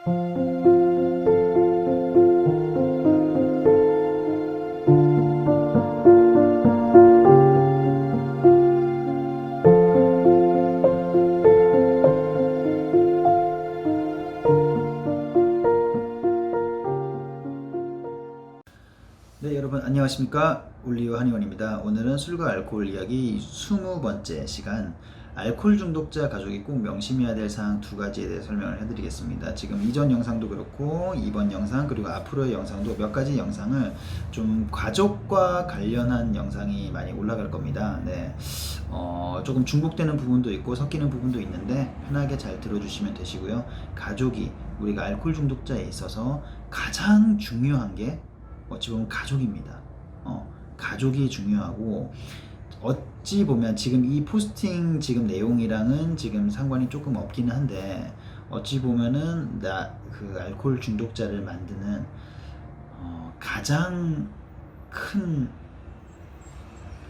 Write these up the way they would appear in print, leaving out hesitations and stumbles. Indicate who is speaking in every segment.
Speaker 1: 네, 여러분 안녕하십니까? 올리오 한의원입니다. 오늘은 술과 알코올 이야기 20번째 시간, 알코올 중독자 가족이 꼭 명심해야 될 사항 두 가지에 대해 설명을 해드리겠습니다. 지금 이전 영상도 그렇고 이번 영상 그리고 앞으로의 영상도 몇 가지 영상을 좀 가족과 관련한 영상이 많이 올라갈 겁니다. 네, 조금 중복되는 부분도 있고 섞이는 부분도 있는데 편하게 잘 들어주시면 되시고요. 가족이 우리가 알코올 중독자에 있어서 가장 중요한 게 어찌 보면 가족입니다. 가족이 중요하고, 어찌 보면 지금 이 포스팅 지금 내용이랑은 지금 상관이 조금 없기는 한데, 어찌 보면은 그 알코올 중독자를 만드는 가장 큰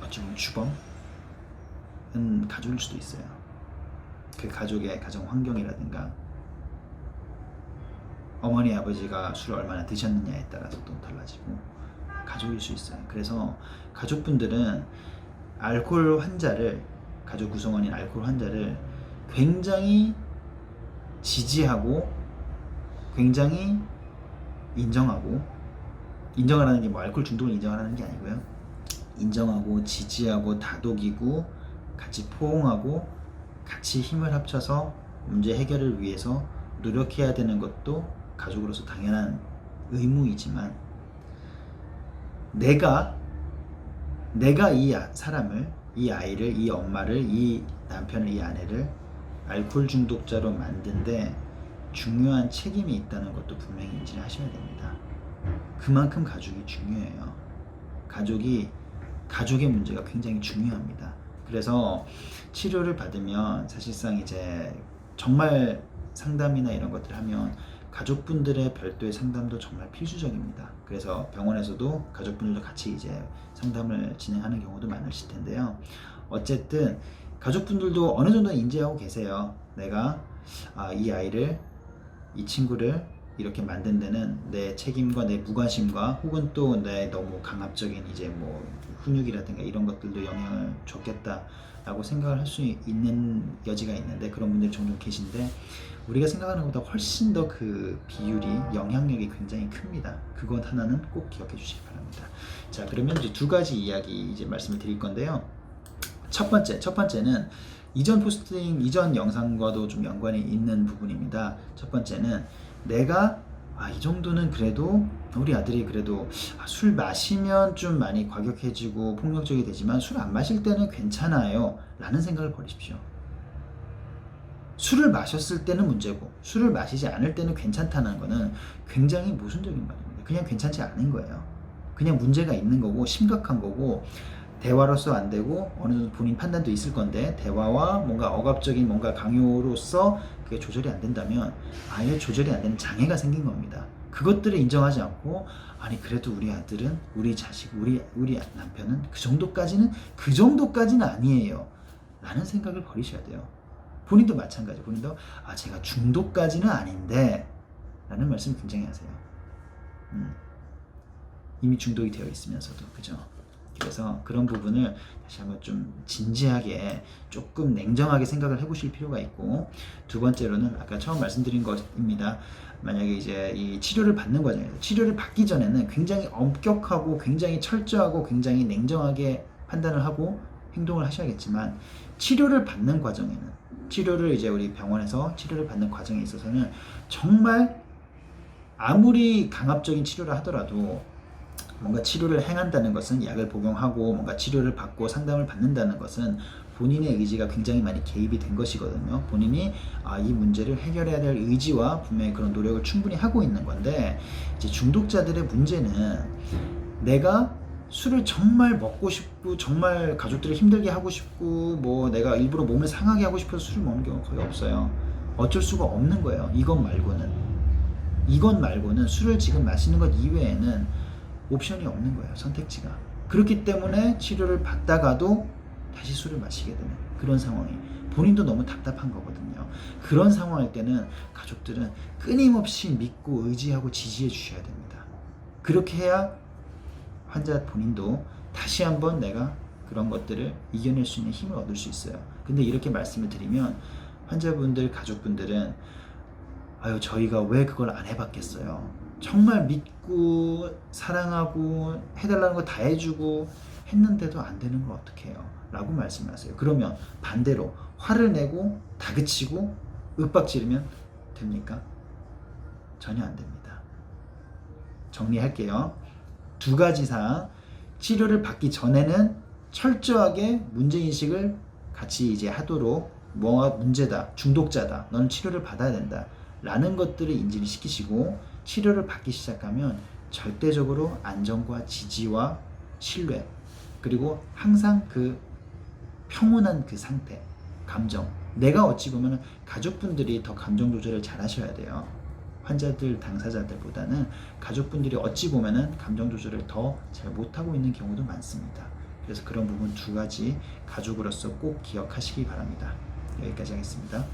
Speaker 1: 어찌 보면 주범은 가족일 수도 있어요. 그 가족의 가정 환경이라든가 어머니 아버지가 술을 얼마나 드셨느냐에 따라서 또 달라지고 가족일 수 있어요. 그래서 가족분들은 알코올 환자를, 가족 구성원인 알코올 환자를 굉장히 지지하고 굉장히 인정하고, 인정하라는 게 뭐 알코올 중독을 인정하라는 게 아니고요, 인정하고 지지하고 다독이고 같이 포옹하고 같이 힘을 합쳐서 문제 해결을 위해서 노력해야 되는 것도 가족으로서 당연한 의무이지만, 내가 이 사람을, 이 아이를, 이 엄마를, 이 남편을, 이 아내를 알코올 중독자로 만든데 중요한 책임이 있다는 것도 분명히 인지를 하셔야 됩니다. 그만큼 가족이 중요해요. 가족의 문제가 굉장히 중요합니다. 그래서 치료를 받으면 사실상 이제 정말 상담이나 이런 것들을 하면 가족분들의 별도의 상담도 정말 필수적입니다. 그래서 병원에서도 가족분들도 같이 이제 상담을 진행하는 경우도 많으실 텐데요. 어쨌든 가족분들도 어느 정도 인지하고 계세요. 내가 이 아이를, 이 친구를 이렇게 만든 데는 내 책임과 내 무관심과 혹은 또 내 너무 강압적인 이제 뭐 훈육이라든가 이런 것들도 영향을 줬겠다라고 생각을 할 수 있는 여지가 있는데, 그런 분들이 종종 계신데, 우리가 생각하는 것보다 훨씬 더 그 비율이, 영향력이 굉장히 큽니다. 그것 하나는 꼭 기억해 주시기 바랍니다. 자, 그러면 이제 두 가지 이야기 이제 말씀을 드릴 건데요. 첫 번째는 이전 포스팅, 이전 영상과도 좀 연관이 있는 부분입니다. 첫 번째는 내가 이 정도는 그래도 우리 아들이 그래도 술 마시면 좀 많이 과격해지고 폭력적이 되지만 술 안 마실 때는 괜찮아요 라는 생각을 버리십시오. 술을 마셨을 때는 문제고 술을 마시지 않을 때는 괜찮다는 거는 굉장히 모순적인 말입니다. 그냥 괜찮지 않은 거예요. 그냥 문제가 있는 거고 심각한 거고, 대화로서 안 되고 어느 정도 본인 판단도 있을 건데, 대화와 뭔가 억압적인 뭔가 강요로서 그게 조절이 안 된다면 아예 조절이 안 되는 장애가 생긴 겁니다. 그것들을 인정하지 않고, 아니 그래도 우리 아들은, 우리 자식, 우리 남편은 그 정도까지는 아니에요 라는 생각을 버리셔야 돼요. 본인도 마찬가지. 본인도 제가 중독까지는 아닌데 라는 말씀 굉장히 하세요. 이미 중독이 되어 있으면서도, 그죠? 그래서 그런 부분을 다시 한번 좀 진지하게, 조금 냉정하게 생각을 해보실 필요가 있고, 두 번째로는 아까 처음 말씀드린 것입니다. 만약에 이제 이 치료를 받는 과정에서, 치료를 받기 전에는 굉장히 엄격하고 굉장히 철저하고 굉장히 냉정하게 판단을 하고 행동을 하셔야겠지만, 치료를 받는 과정에는, 치료를 이제 우리 병원에서 치료를 받는 과정에 있어서는 정말 아무리 강압적인 치료를 하더라도, 뭔가 치료를 행한다는 것은, 약을 복용하고 뭔가 치료를 받고 상담을 받는다는 것은 본인의 의지가 굉장히 많이 개입이 된 것이거든요. 본인이 이 문제를 해결해야 될 의지와 분명히 그런 노력을 충분히 하고 있는 건데, 이제 중독자들의 문제는 내가 술을 정말 먹고 싶고 정말 가족들을 힘들게 하고 싶고 뭐 내가 일부러 몸을 상하게 하고 싶어서 술을 먹는 경우가 거의 없어요. 어쩔 수가 없는 거예요. 이것 말고는 술을 지금 마시는 것 이외에는 옵션이 없는 거예요. 선택지가. 그렇기 때문에 치료를 받다가도 다시 술을 마시게 되는 그런 상황이 본인도 너무 답답한 거거든요. 그런 상황일 때는 가족들은 끊임없이 믿고 의지하고 지지해 주셔야 됩니다. 그렇게 해야 환자 본인도 다시 한번 내가 그런 것들을 이겨낼 수 있는 힘을 얻을 수 있어요. 근데 이렇게 말씀을 드리면 환자분들, 가족분들은 아유, 저희가 왜 그걸 안 해봤겠어요. 정말 믿고 사랑하고 해달라는 거 다 해주고 했는데도 안 되는 걸 어떻게 해요? 라고 말씀하세요. 그러면 반대로 화를 내고 다그치고 윽박지르면 됩니까? 전혀 안 됩니다. 정리할게요. 두 가지 사항. 치료를 받기 전에는 철저하게 문제인식을 같이 이제 하도록 뭐가 문제다, 중독자다, 너는 치료를 받아야 된다 라는 것들을 인지를 시키시고 치료를 받기 시작하면 절대적으로 안정과 지지와 신뢰 그리고 항상 그 평온한 그 상태, 감정 내가 어찌 보면 가족분들이 더 감정 조절을 잘 하셔야 돼요. 환자들, 당사자들보다는 가족분들이 어찌 보면은 감정 조절을 더 잘 못하고 있는 경우도 많습니다. 그래서 그런 부분 두 가지 가족으로서 꼭 기억하시기 바랍니다. 여기까지 하겠습니다.